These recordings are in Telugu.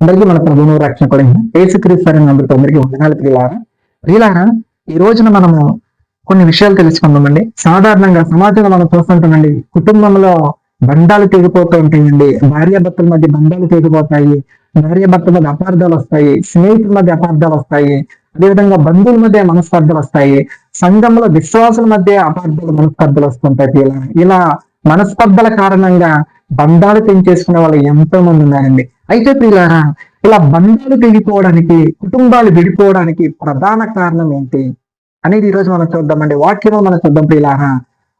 అందరికీ మన ప్రభువు రక్షణ కూడా యేసుక్రీస్తు నంబర్తో అందరికీ వందనాలు ప్రియులారా. ప్రియులారా, ఈ రోజున మనము కొన్ని విషయాలు తెలుసుకుందామండి. సాధారణంగా సమాజంలో మనం చూస్తుంటామండి, కుటుంబంలో బంధాలు తెగిపోతూ ఉంటాయండి. భార్యాభర్తల మధ్య బంధాలు తెగిపోతాయి, భార్యాభర్తల మధ్య అపార్థాలు వస్తాయి, స్నేహితుల మధ్య అపార్థాలు వస్తాయి, అదేవిధంగా బంధువుల మధ్య మనస్పర్ధలు వస్తాయి, సంఘంలో విశ్వాసుల మధ్య అపార్థాలు మనస్పర్ధలు వస్తుంటాయి. ఇలా మనస్పర్ధల కారణంగా బంధాలు తెంచేసుకునే వాళ్ళు ఎంతో మంది ఉన్నారండి. అయితే ప్రియులారా, ఇలా బంధాలు తెగిపోవడానికి, కుటుంబాలు విడిపోవడానికి ప్రధాన కారణం ఏంటి అనేది ఈ రోజు మనం చూద్దామండి. వాక్యంలో మనం చూద్దాం ప్రియులారా.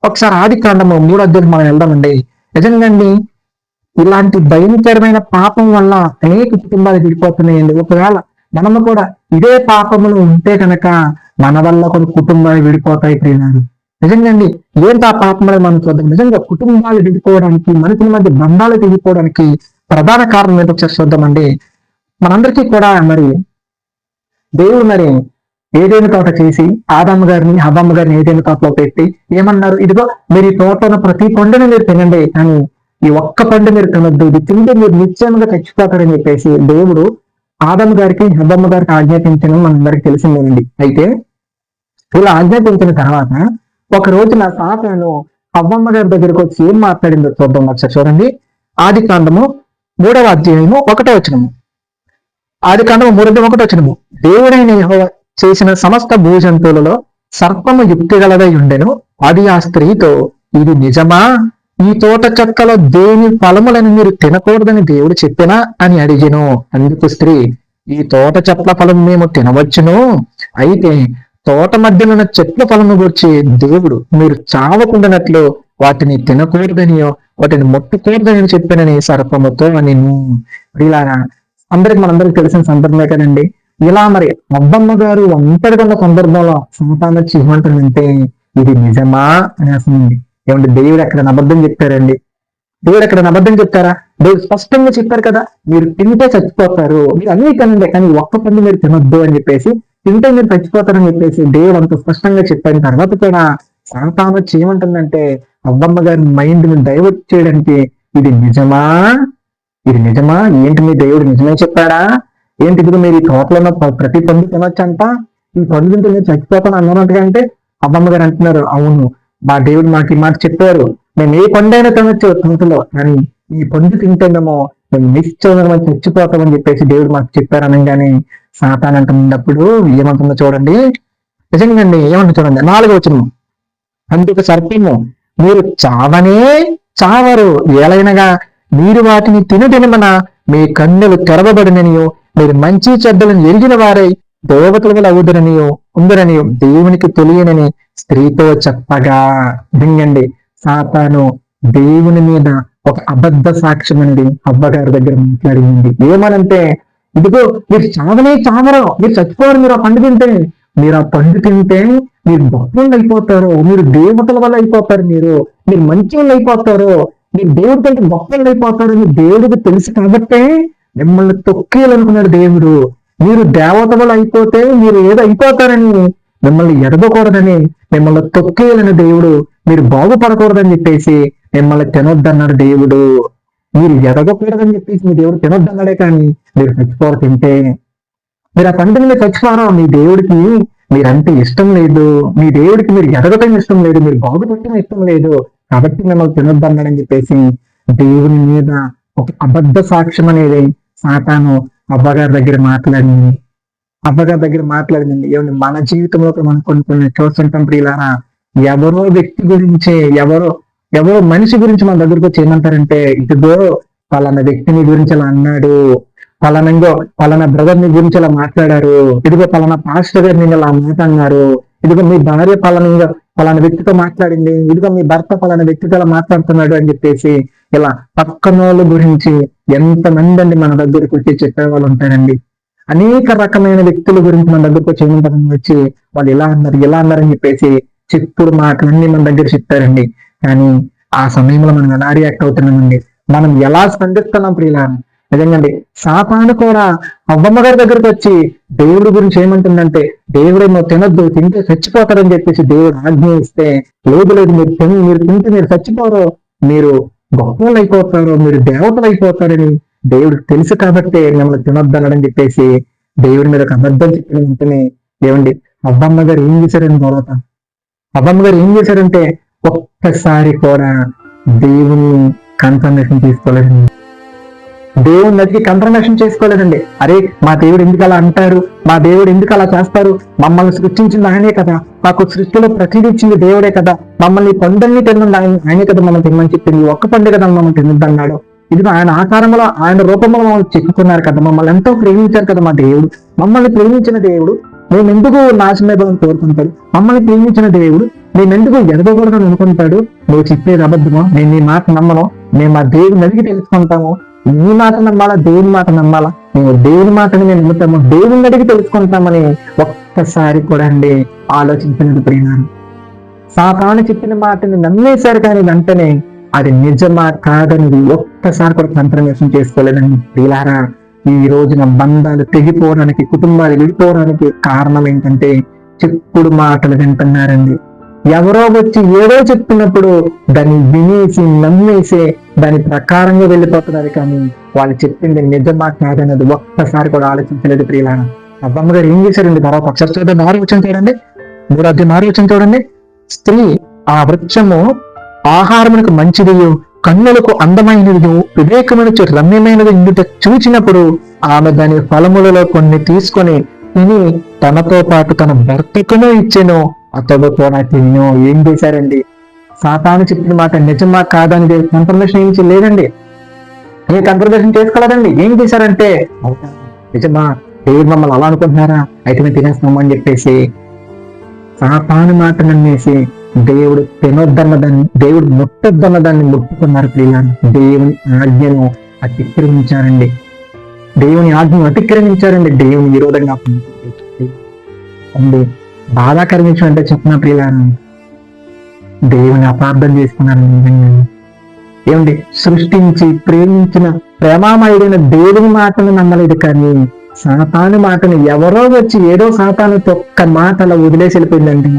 ఒకసారి ఆదికాండము 3వ అధ్యాయం మనం వెళ్దామండి. నిజంగాండి, ఇలాంటి భయంకరమైన పాపం వల్ల అనేక కుటుంబాలు విడిపోతున్నాయండి. ఒకవేళ మనము కూడా ఇదే పాపములు ఉంటే కనుక మన వల్ల కూడా కుటుంబాలు విడిపోతాయి ప్రియులారా. నిజంగాండి, ఏంటి ఆ పాపములు మనం చూద్దాం. నిజంగా కుటుంబాలు విడిపోవడానికి, మనుషుల మధ్య బంధాలు తెగిపోవడానికి ప్రధాన కారణం ఏంటో ఒకసారి చూద్దామండి. మనందరికీ కూడా దేవుడు ఏదైనా తోట చేసి ఆదమ్మ గారిని హవ్వమ్మ గారిని ఏదైనా తోటలో పెట్టి ఏమన్నారు, ఇదిగో మీరు ఈ తోటలో ప్రతి పండుని మీరు తినండి, కానీ ఈ ఒక్క పండు మీరు తినొద్దు, ఇది తింటే మీరు నిశ్చయంగా చచ్చిపోతారని చెప్పేసి దేవుడు ఆదమ్మ గారికి హవ్వమ్మ గారికి ఆజ్ఞాపించడం మనందరికి తెలిసిందేనండి. అయితే ఇలా ఆజ్ఞాపించిన తర్వాత ఒక రోజున సాతాను హవ్వమ్మ గారి దగ్గరకు వచ్చి ఏం మాట్లాడిందో చూద్దాం ఒకసారి. చూడండి, ఆదికాండము 3వ అధ్యాయము 1వ వచనము. ఆదికాండము 3:1 వచనము. దేవుడైన యెహోవా చేసిన సమస్త భూజంతువులలో సర్పము యుక్తి గలదై ఉండెను. అది ఆ స్త్రీతో, ఇది నిజమా? ఈ తోట చెక్కలో దేని ఫలములను మీరు తినకూడదని దేవుడు చెప్పినా అని అడిగెను. అందుకు స్త్రీ, ఈ తోట చెట్ల ఫలం మేము తినవచ్చును, అయితే తోట మధ్యనున్న చెట్ల ఫలము గురించి దేవుడు మీరు చావకుండానట్లు వాటిని తినకూడదనియో వాటిని ముట్టకూడదని చెప్పినని సర్పముతో నేను. ఇలాగా మనందరికి తెలిసిన సందర్భమే కదండి. ఇలా అబ్బమ్మ గారు ఒంటరిగా ఉన్న సందర్భంలో సంతానం వచ్చి ఏమంటుందంటే, ఇది నిజమా అని అసలు ఏమంటే దేవుడు ఎక్కడ అబద్ధం చెప్పారండి? దేవుడు ఎక్కడ అబద్ధం చెప్తారా? దేవుడు స్పష్టంగా చెప్పారు కదా, మీరు తింటే చచ్చిపోతారు, మీరు అన్ని తినండి కానీ ఒక్క పండు మీరు తినొద్దు అని చెప్పేసి, తింటే మీరు చచ్చిపోతారని చెప్పేసి దేవుడు అంత స్పష్టంగా చెప్పిన తర్వాత కూడా సంతానం వచ్చి ఏమంటుందంటే, అవ్వమ్మ గారి మైండ్ ని డైవర్ట్ చేయడానికి, ఇది నిజమా, ఇది నిజమా, ఏంటి మీ దేవుడు నిజమే చెప్పాడా ఏంటి? ఇప్పుడు మీరు ఈ తోటలో ప్రతి పండు తినొచ్చంట, ఈ పండు తింటే మీరు చచ్చిపోతాను అన్నట్టుగా అంటే అవ్వమ్మ గారు అంటున్నారు, అవును మా దేవుడు మాకు ఈ మాట చెప్పారు, మేము ఏ పండు అయినా తినొచ్చు తోటలో, కానీ ఈ పండు తింటేనేమో మేము నిశ్చయంగా చచ్చిపోతామని చెప్పేసి దేవుడు మాకు చెప్పారు అనగానే సాతాన్ అంటున్నప్పుడు ఏమంటుందో చూడండి. నిజంగా ఏమంటుంది చూడండి, 4వ వచనం. అందుకు సర్పము, మీరు చావనే చావరు, ఏలైనగా మీరు వాటిని తినమన మీ కన్నులు తెరవబడిననియో మీరు మంచి చెడ్డలను ఎరిగిన వారై దేవతల వల్ల ఉందరనియో దేవునికి తెలియనని స్త్రీతో చెప్పగా. దింగండి, సాతాను దేవుని మీద ఒక అబద్ధ సాక్ష్యం అండి అవ్వగారి దగ్గర మాట్లాడింది. ఏమనంటే, ఇదిగో మీరు చావనే చావరు, మీరు చచ్చిపోరు, మీరు ఆ పండు తింటే, మీరు ఆ పండు తింటే మీరు గొప్పలు అయిపోతారు, మీరు దేవతల వల్ల అయిపోతారు, మీరు మంచి వాళ్ళు అయిపోతారు, మీరు దేవుడి కంటే గొప్పలు అయిపోతారు, దేవుడికి తెలుసు కాబట్టే మిమ్మల్ని తొక్కేయాలనుకున్నాడు దేవుడు. మీరు దేవత వల్ల అయిపోతే మీరు ఏదో అయిపోతారని, మిమ్మల్ని ఎడగకూడదని, మిమ్మల్ని తొక్కేయాలని దేవుడు, మీరు బాగుపడకూడదని చెప్పేసి మిమ్మల్ని తినొద్దన్నాడు దేవుడు. మీరు ఎదగకూడదని చెప్పేసి మీ దేవుడు తినొద్దన్నాడే, కానీ మీరు చచ్చిపోరు తింటే. మీరు ఆ పండుగ మీద చచ్చిపోరా, మీ దేవుడికి మీరంటే ఇష్టం లేదు, మీ దేవుడికి మీరు ఎదగటం ఇష్టం లేదు, మీరు బాగుపడటం ఇష్టం లేదు, కాబట్టి మిమ్మల్ని తినొద్దన్నాడని చెప్పేసి దేవుని మీద ఒక అబద్ధ సాక్ష్యం అనేది సాతాను అవ్వగారి దగ్గర మాట్లాడింది. ఏమంటే మన జీవితంలో మనం కొన్ని చూస్తుంటాం ప్రియులారా. ఎవరో వ్యక్తి గురించే, ఎవరో మనిషి గురించి మన దగ్గరకు వచ్చి ఏమంటారంటే, ఇదిగో పలానా వ్యక్తిని గురించి అలా అన్నాడు, పలానా బ్రదర్ ని గురించి అలా మాట్లాడారు, ఇదిగో పలానా పాస్టర్ గారు నేను అలా మాట అన్నారు, ఇదిగో మీ భార్య పలానా వ్యక్తితో మాట్లాడింది, ఇదిగో మీ భర్త పలానా వ్యక్తితో అలా మాట్లాడుతున్నాడు అని చెప్పేసి ఇలా పక్కనోళ్ళ గురించి ఎంతమంది అండి మన దగ్గరకు వచ్చి చెప్పేవాళ్ళు ఉంటారండి. అనేక రకమైన వ్యక్తుల గురించి మన దగ్గరకు వచ్చి ఏమంటారని వచ్చి వాళ్ళు ఇలా అన్నారని చెప్పేసి చెప్పుడు మాటలన్నీ మన దగ్గర చెప్తారండి. కానీ ఆ సమయంలో మనం ఎలా రియాక్ట్ అవుతున్నామండి, మనం ఎలా స్పందిస్తున్నాం ప్రియులా? నిజంగా సాతాను కూడా అవ్వమ్మ గారి దగ్గరకు వచ్చి దేవుడి గురించి ఏమంటుందంటే, దేవుడేమో తినొద్దు, తింటే చచ్చిపోతారని చెప్పేసి దేవుడు ఆజ్ఞ ఇస్తే, లేదు మీరు తింటే మీరు చచ్చిపోరు, మీరు గొప్పలు అయిపోతారు, మీరు దేవతలు అయిపోతారని దేవుడు తెలుసు కాబట్టి మిమ్మల్ని తినొద్దనని చెప్పేసి దేవుడి మీద ఒక అబద్ధం చెప్పిన వెంటనే ఏమండి అబ్బమ్మ గారు ఏం చేశారని తర్వాత అబ్బమ్మ గారు ఏం చేశారంటే ఒక్కసారి కూడా దేవుని కన్ఫర్మేషన్ తీసుకోలేదండి. దేవుని నదికి కన్ఫర్మేషన్ చేసుకోలేదండి. అరే మా దేవుడు ఎందుకు అలా అంటారు, మా దేవుడు ఎందుకు అలా చేస్తారు, మమ్మల్ని సృష్టించింది ఆయనే కదా, మాకు సృష్టిలో ప్రతిదీ ఇచ్చింది దేవుడే కదా, మమ్మల్ని పండుగని తిన్నది ఆయనే కదా మమ్మల్ని తినమని చెప్పింది, ఒక్క పండుగ కదా మమ్మల్ని తినద్దన్నాడు, ఇది ఆయన ఆకారంలో ఆయన రూపంలో మమ్మల్ని చెక్కుతున్నారు కదా, మమ్మల్ని ఎంతో ప్రేమించారు కదా మా దేవుడు, మమ్మల్ని ప్రేమించిన దేవుడు మేము ఎందుకు నాశనమైపోవాలని కోరుకుంటాడు, మమ్మల్ని ప్రేమించిన దేవుడు మేమెందుకు ఎదగకూడదని అనుకుంటాడు, నువ్వు చెప్పేది అబద్ధమో, నేను నీ మాట నమ్మను, మేము మా దేవుని నదికి తెలుసుకుంటాము, నీ మాట నమ్మాలా దేవుని మాట నమ్మాలా, మేము దేవుని మాటని మేము నమ్ముతాము, దేవుని అడిగి తెలుసుకుంటామని ఒక్కసారి కూడా అండి ఆలోచించినది ప్రియులారా. సాతాను చెప్పిన మాటని నమ్మేశారు కానీ వెంటనే అది నిజమా కాదనేది ఒక్కసారి కూడా కన్ఫర్మేషన్ చేసుకోలేదండి ప్రియులారా. ఈ రోజున బంధాలు తెగిపోవడానికి, కుటుంబాలు విడిపోవడానికి కారణం ఏంటంటే చెప్పుడు మాటలు వింటున్నారండి. ఎవరో వచ్చి ఏదో చెప్తున్నప్పుడు దాన్ని వినేసి నమ్మేసే దాని ప్రకారంగా వెళ్ళిపోతున్నారు కానీ వాళ్ళు చెప్పింది నిజమా కాదన్నది ఒక్కసారి కూడా ఆలోచించలేదు ప్రియులారా. అబ్బమ్మ గారు ఏం చేశారండి తర్వాత ఒకసారి చూద్దాం, 6వ వచనం చూడండి, 3వ వచనం చూడండి. స్త్రీ ఆ వృక్షము ఆహారమునకు మంచిదియు కన్నులకు అందమైనది వివేకమునకు రమ్యమైనది ఇందుట చూచినప్పుడు ఆమె దాని ఫలములలో కొన్ని తీసుకొని తిని తనతో పాటు తన భర్తకును ఇచ్చెను, అతడు కూడా తిను. ఏం చేశారండి? సాతాను చెప్పిన మాట నిజమా కాదని కన్ఫర్మేషన్ ఏం లేదండి, ఏ కన్ఫర్మేషన్ చేసుకోలేదండి. ఏం చేశారంటే నిజమా దేవుడు మమ్మల్ని అలా అనుకుంటున్నారా, అయితే మేము తినేస్తాము అని చెప్పేసి సాతాను మాట నమ్మేసి దేవుడు తినొద్దన్న దాన్ని, దేవుడు ముట్టొద్దన్న దాన్ని ముట్టుకున్నారు ప్రియులారా. దేవుని ఆజ్ఞను అతిక్రమించారండి, దేవుని ఆజ్ఞను అతిక్రమించారండి, దేవుని విరోధంగా అండి. బాధాకర విషయం అంటే చెప్పిన ప్రియులారా, దేవుని అపార్థం చేసుకున్నారు. ఏమండి, సృష్టించి ప్రేమించిన ప్రేమామయుడైన దేవుని మాటను నమ్మలేదు కానీ సాతాను మాటను ఎవరో వచ్చి ఏదో సాతాను ఒక్క మాటలో వదిలేసి వెళ్ళిపోయిందండి.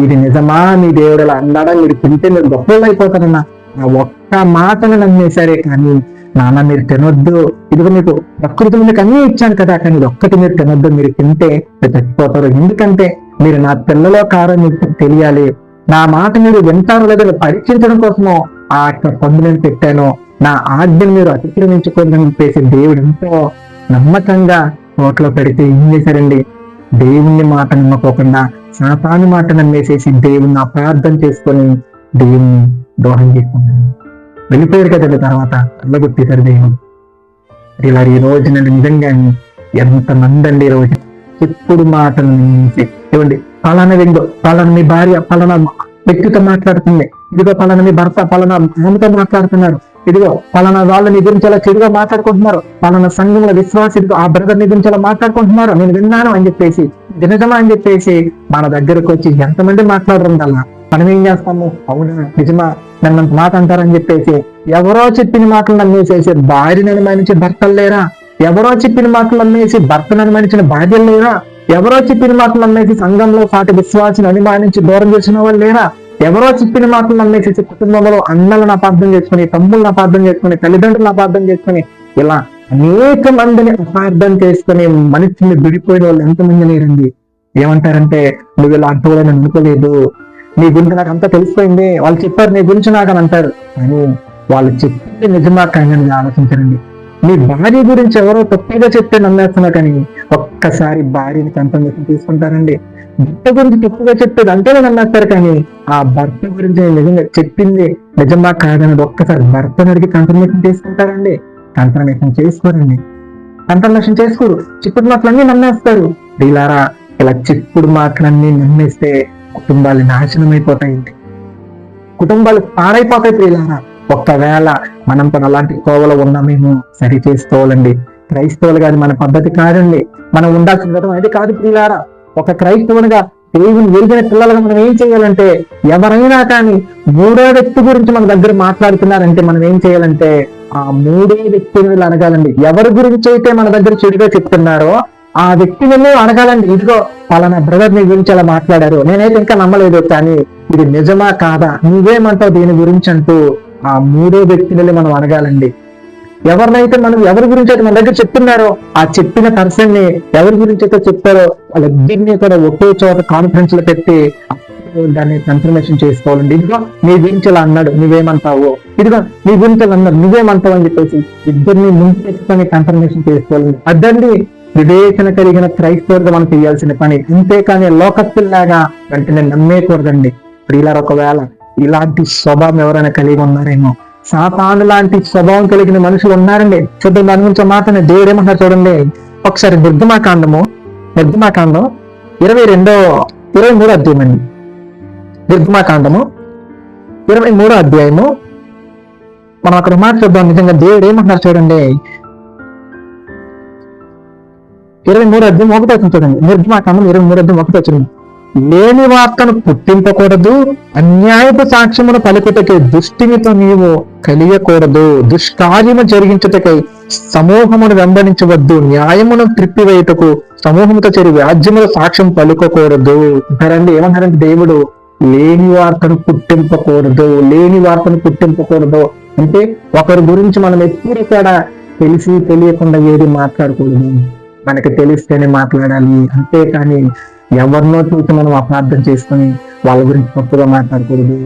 ఇది నిజమా, మీ దేవుడు అలా అన్నాడా, మీరు తింటే మీరు గొప్పలు అయిపోతారన్న ఆ ఒక్క మాటను నమ్మేశారే కానీ నాన్న మీరు తినొద్దు, ఇదిగో మీకు ప్రకృతిలో మీకు అన్నీ ఇచ్చాను కదా, కానీ ఇది ఒక్కటి మీరు తినొద్దు, మీరు తింటే మీరు చచ్చిపోతారు, ఎందుకంటే మీరు నా పిల్లలో కారం మీకు తెలియాలి, నా మాట మీరు వింటారో లేదో పరీక్షించడం కోసము ఆ పండు నేను పెట్టాను, నా ఆజ్ఞను మీరు అతిక్రమించుకోదని చెప్పేసి దేవుడు ఎంతో నమ్మకంగా నోట్లో పెడితే ఏం చేశారండి, దేవుని మాట నమ్మకోకుండా సాతాను మాట నమ్మేసేసి దేవుణ్ణి అపార్థం చేసుకొని దేవుని ద్రోహం చేసుకున్నాను. వెళ్ళిపోయారు కదండి, తర్వాత అల్లగొట్టేశారు దేవుడు. ఇలా ఈ రోజు నేను నిజంగా ఎంతమంది అండి ఈ రోజు చెప్పుడు మాటలు ఏమండి, పలానా వెంగో, పలానా మీ భార్య పలానా వ్యక్తితో మాట్లాడుతుంది, ఇదిగో పలానా మీ భర్త పలానా ఆమెతో మాట్లాడుతున్నారు, ఇదిగో పలానా వాళ్ళ నీ గురించి అలా చెడుగా మాట్లాడుకుంటున్నారు, పలానా సంఘంలో విశ్వాసి ఇదిగో ఆ బ్రదర్ నీ గురించి అలా మాట్లాడుకుంటున్నారు, నేను విన్నాను అని చెప్పేసి నిజమా అని చెప్పేసి మన దగ్గరకు వచ్చి ఎంతమంది మాట్లాడరు అలా మనం ఏం చేస్తాము, అవునా నిజమా నన్ను మాట అంటారని చెప్పేసి ఎవరో చెప్పిన మాటలు నమ్మేసేసి భార్యను అనుమానించే భర్తలు లేరా, ఎవరో చెప్పిన మాటలు నమ్మేసి భర్తను అనుమానించిన భార్యలు లేరా, ఎవరో చెప్పిన మాటలు నమ్మేసి సంఘంలో సాటి విశ్వాసిని అనుమానించి దూరం చేసిన వాళ్ళు లేరా, ఎవరో చెప్పిన మాటలు నమ్మేసి కుటుంబంలో అన్నలను అపార్థం చేసుకుని, తమ్ముళ్ళని అపార్థం చేసుకుని, తల్లిదండ్రులను అపార్థం చేసుకుని, ఇలా అనేక మందిని అపార్థం చేసుకుని మనిషిని విడిపోయిన వాళ్ళు ఎంతమంది లేరండి. ఏమంటారంటే నువ్వు ఇలా అంటూ నేను అనుకోలేదు, నీ గురించి నాకు అంతా తెలిసిపోయింది, వాళ్ళు చెప్పారు నీ గురించి నాకు అని అంటారు, కానీ వాళ్ళు చెప్తే నిజమా కానీ ఆలోచించారండి. మీ భార్య గురించి ఎవరో తప్పుగా చెప్తే నమ్మేస్తున్నా కానీ ఒక్కసారి భార్యని కన్ఫర్మేషన్ తీసుకుంటారండి. భర్త గురించి తప్పుగా చెప్పేది అంటేనే నమ్మేస్తారు కానీ ఆ భర్త గురించి నిజంగా చెప్పింది నిజమా కాదనేది ఒక్కసారి భర్తను అడిగి కన్ఫర్మేషన్ తీసుకుంటారండి. కన్ఫర్మేషన్ చేసుకోరండి, కన్ఫర్మేషన్ చేసుకోరు, చెప్పుడు మాటలన్నీ నమ్మేస్తారు. వీళ్ళారా ఇలా చెప్పుడు మాటలన్నీ నమ్మేస్తే కుటుంబాలు నాశనం అయిపోతాయండి, కుటుంబాలు పాడైపోతాయి. ప్రియులారా ఒక్కవేళ మనం కూడా అలాంటి కోవలో ఉన్నామేమో సరి చేసుకోవాలండి. క్రైస్తవులు కాదు, మన పద్ధతి కాదండి, మనం ఉండాల్సిన విధం అది కాదు ప్రియులారా. ఒక క్రైస్తవునిగా దేవుని ఎరిగిన పిల్లలుగా మనం ఏం చేయాలంటే, ఎవరైనా కానీ మూడో వ్యక్తి గురించి మన దగ్గర మాట్లాడుతున్నారంటే మనం ఏం చేయాలంటే ఆ మూడో వ్యక్తిని అడగాలండి. ఎవరి గురించి అయితే మన దగ్గర చెడుగా చెప్తున్నారో ఆ వ్యక్తిని అడగాలండి. ఇదిగో పలానా బ్రదర్ నీ గురించి అలా మాట్లాడారు, నేనైతే ఇంకా నమ్మలేదు, కానీ ఇది నిజమా కాదా, నువ్వేమంటావు దీని గురించి అంటూ ఆ మూడో వ్యక్తిని మనం అడగాలండి. ఎవరినైతే మనం ఎవరి గురించి అయితే మన దగ్గర చెప్తున్నారో ఆ చెప్పిన పర్సన్ ని ఎవరి గురించి అయితే చెప్పారో వాళ్ళిద్దరినీ కూడా ఒకే చోట కాన్ఫరెన్స్ లో పెట్టి దాన్ని కన్ఫర్మేషన్ చేసుకోవాలండి. ఇదిగో నీ గురించి ఇలా అన్నాడు, నువ్వేమంటావు, ఇదిగో నీ గురించి ఇలా అన్నాడు, నువ్వేమంటావు అని చెప్పేసి ఇద్దరిని ముందు తెచ్చుకొని కన్ఫర్మేషన్ చేసుకోవాలండి. అదండి వివేచన కలిగిన క్రైస్తవులుగా మనం చేయాల్సిన పని. అంతేకాని లోకస్తుల్లాగా వెంటనే నమ్మేయకూడదండి. ఇలా ఒకవేళ ఇలాంటి స్వభావం ఎవరైనా కలిగి ఉన్నారేమో, సాతాను లాంటి స్వభావం కలిగిన మనుషులు ఉన్నారండి. చూద్దాం దాని గురించి మాత్రమే దేవుడు ఏమంటారు చూడండి. ఒకసారి నిర్గమాకాండం 23వ అధ్యాయం అండి. నిర్గమాకాండము 23వ అధ్యాయము మనం అక్కడ మాట చూద్దాం. నిజంగా దేవుడు ఏమంటున్నారు చూడండి. 23వ అధ్యాయం 1 వచ్చింది చూడండి. నిర్గమాకాండం 23వ అధ్యాయం 1 వచ్చింది. లేని వార్తను పుట్టింపకూడదు, అన్యాయపు సాక్ష్యమును పలుకుటకై దుష్టినితో నీవు కలియకూడదు, దుష్కార్యము జరిగించుటకై సమూహమును వెంబడించవద్దు, న్యాయమును త్రిప్పివేయుటకు సమూహముతో చేరి వ్యాజ్యముల సాక్ష్యం పలుకోకూడదు. అంటారండి. ఏమన్నారంటే దేవుడు లేని వార్తను పుట్టింపకూడదు అంటే ఒకరి గురించి మనం ఎప్పుడు కూడా తెలిసి తెలియకుండా ఏది మాట్లాడకూడదు. మనకి తెలిస్తేనే మాట్లాడాలి. అంతేకాని ఎవరినో చూసి మనం అపార్థం చేసుకుని వాళ్ళ గురించి తప్పుగా మాట్లాడకూడదు.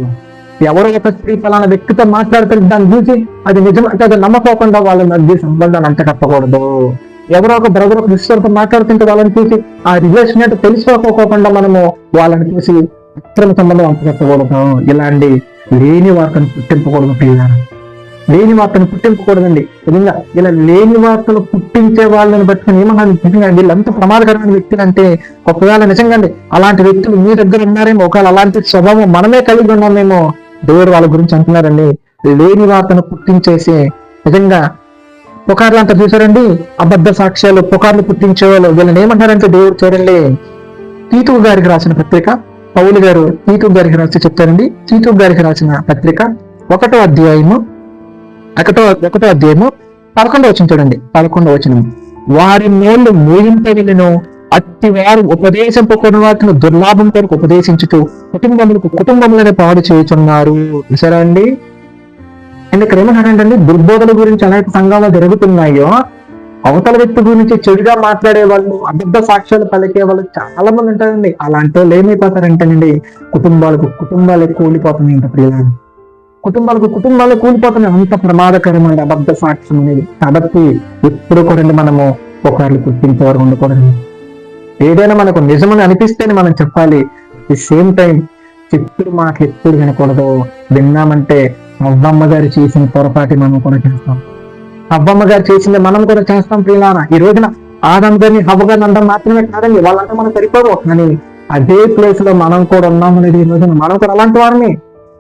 ఎవరో ఒక స్త్రీ ఫలానా వ్యక్తితో మాట్లాడుతున్న దాన్ని చూసి అది నిజమంటే అది నమ్మకోకుండా వాళ్ళ మధ్య సంబంధాన్ని అంటకట్టకూడదు. ఎవరో ఒక బ్రదర్ ఒక సిస్టర్తో మాట్లాడుతుంటే వాళ్ళని చూసి ఆ రిలేషన్ అంటే తెలుసుకోకపోకుండా మనము వాళ్ళని చూసి అక్రమ సంబంధం అంటకట్టకూడదు. ఇలాంటి లేని వార్తను పుట్టింపకూడదు. లేని వార్తను పుట్టింపకూడదండి. నిజంగా ఇలా లేని వార్తలు పుట్టించే వాళ్ళని బట్టి ఏమన్నా నిజంగా వీళ్ళంత ప్రమాదకరమైన వ్యక్తులు అంటే ఒకవేళ నిజంగా అలాంటి వ్యక్తులు మీ దగ్గర ఉన్నారేమో, ఒకవేళ అలాంటి స్వభావం మనమే కలిగి ఉన్నామేమో దేవుడు వాళ్ళ గురించి అంటున్నారండి. లేని వార్తను పుట్టించేసి నిజంగా పుకార్లు అంతా చూసారండి. అబద్ధ సాక్ష్యాలు పుకార్లు పుట్టించేవాళ్ళు వీళ్ళని ఏమంటారంటే దేవుడు చూడండి. తీతువు గారికి రాసిన పత్రిక, పౌలు గారు తీతువు గారికి రాసి చెప్తారండి. తీతువు గారికి రాసిన పత్రిక 1వ అధ్యాయము 11వ వచనం చూడండి. 11వ వచనం. వారి నోళ్ళు మూయింపవిలను అట్టి వారు ఉపదేశింపకుని వాటిని దుర్లాభం కొరకు ఉపదేశించుతూ కుటుంబములనే పాడు చేయుచున్నారు. చూసారా అండి. అండ్ ఇక్కడ ఏమంటారంటే దుర్బోధల గురించి అనేక సంఘాలు జరుగుతున్నాయో అవతల వ్యక్తి గురించి చెడుగా మాట్లాడే వాళ్ళు, అబద్ధ సాక్ష్యాలు పలికే వాళ్ళు చాలా మంది ఉంటారండి. అలాంటి వాళ్ళు ఏమైపోతారంటేనండి కుటుంబాలు కూలిపోతున్నాయి. ఇంత ప్రియులు కుటుంబాలు కూలిపోతున్నాయి. అంత ప్రమాదకరమైన అబద్ధ సాక్ష్యం అనేది. కాబట్టి ఎప్పుడు కూడా మనము ఒకళ్ళు పుట్టించే వరకు ఉండకూడదు. ఏదైనా మనకు నిజమని అనిపిస్తేనే మనం చెప్పాలి. ది సేమ్ టైం చెప్పుడు మాటలు ఎప్పుడు వినకూడదు. విన్నామంటే అవ్వమ్మ గారు చేసిన పొరపాటి మనం కూడా చేస్తాం. అవ్వమ్మ గారు చేసింది మనం కూడా చేస్తాం. ప్రియులారా, ఈ రోజున ఆదం గారిని హవ్వ గారిని అనడం మాత్రమే కాదండి, వాళ్ళంతా మనం సరిపోవు. కానీ అదే ప్లేస్ లో మనం కూడా ఉన్నామనేది ఈ రోజున మనం కూడా అలాంటి వారిని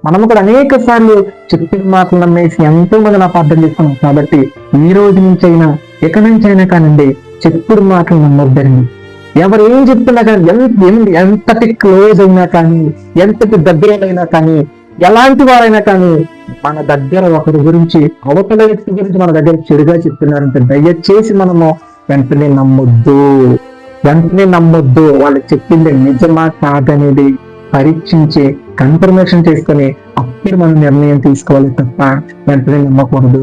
మనము కూడా అనేక సార్లు చెప్పిన మాటలు నమ్మేసి ఎంతో మందిని అపార్థం చేసుకున్నాం. కాబట్టి ఈ రోజు నుంచి అయినా ఎక నుంచి అయినా కానండి చెప్పుడు మాటలు నమ్మొద్దండి. ఎవరు ఏం చెప్తున్నా కానీ ఎంతటి క్లోజ్ అయినా కానీ, ఎంతటి దగ్గరైనా కానీ, ఎలాంటి వారైనా కానీ మన దగ్గర ఒకరి గురించి అవతల వ్యక్తి గురించి మన దగ్గర చెడుగా చెప్తున్నారంటే దయచేసి మనము వెంటనే నమ్మొద్దు. వాళ్ళు చెప్పింది నిజమా కాదనేది పరీక్షించి కన్ఫర్మేషన్ చేసుకుని అప్పుడు మనం నిర్ణయం తీసుకోవాలి తప్ప వెంటనే నమ్మకూడదు.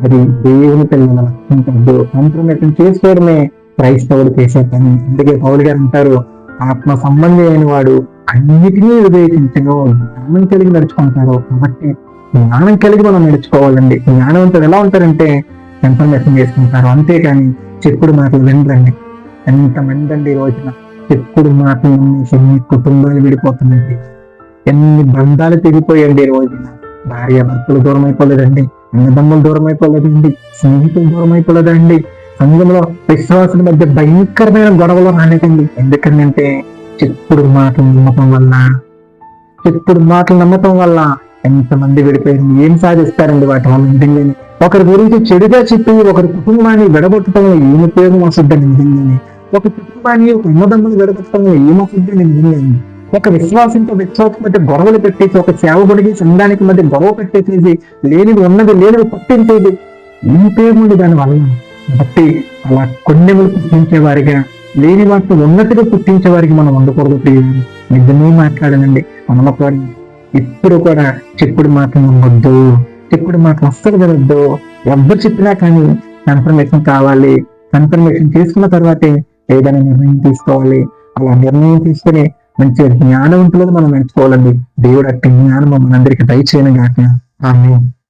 అది దేవుని పిల్లల కన్ఫర్మేషన్ చేసుకోవడమే క్రైస్తవుడు చేసే పని. అందుకే పౌలు గారు అంటారు, ఆత్మ సంబంధి అయిన వాడు అన్నిటినీ వివేచించను, జ్ఞానం కలిగి నడుచుకుంటారు. కాబట్టి జ్ఞానం కలిగి మనం నడుచుకోవాలండి. జ్ఞానవంతుడు ఎలా ఉంటారంటే కన్ఫర్మేషన్ చేసుకుంటారు. అంతేకాని చెప్పుడు మాటలు వినరండి. ఎంతమంది అండి ఈ రోజున చెప్పుడు మాటలు ఎన్ని కుటుంబాలు విడిపోతున్నాయండి, ఎన్ని బంధాలు తెగిపోయండి. ఈ రోజున భార్య భర్తలు దూరం అయిపోలేదండి, అన్నదమ్ములు దూరం అయిపోలేదండి, స్నేహితులు దూరం అయిపోలేదండి, సంఘంలో విశ్వాసుల మధ్య భయంకరమైన గొడవలు రాలేదండి. ఎందుకంటే చెప్పుడు మాటలు నమ్మటం వల్ల ఎంతమంది విడిపోయింది. ఏం సాధిస్తారండి వాటి వల్ల? నిజంగానే ఒకరి గురించి చెడుగా చెప్పి ఒకరి కుటుంబాన్ని విడగొట్టడంలో ఏం ఉపయోగం వస్తుందండి? నిజంగానే ఒక కుటుంబాన్ని ఒక అన్నదమ్ములు విడగొట్టడంలో ఏమవుతుందండి? నిజంగానే ఒక విశ్వాసంతో విశ్వాసం మధ్య గొడవలు పెట్టేసి, ఒక సేవకుడికి సంఘానికి మధ్య గొడవ పెట్టేసేది, లేనివి పుట్టించేది ఏం ఉపయోగం ఉంది దాని వల్ల? కాబట్టి అలా కొన్నిములు పుట్టించే వారిగా, లేని వాటిని ఉన్నతిగా పుట్టించే వారికి మనం ఉండకూడదు. నిజమే మాట్లాడనండి. మనమకోండి ఇప్పుడు కూడా చెప్పుడు మాటలు నమ్మొద్దు, చెప్పుడు మాటలు అస్సలు వినొద్దు. ఎవరు చెప్పినా కానీ కన్ఫర్మేషన్ కావాలి. కన్ఫర్మేషన్ చేసుకున్న తర్వాతే ఏదైనా నిర్ణయం తీసుకోవాలి. అలా నిర్ణయం తీసుకుని మంచి జ్ఞానవంతులను మనం ఎంచుకోవాలండి. దేవుడు అట్టి జ్ఞానం మనందరికీ దయచేయను గాక. ఆమేన్.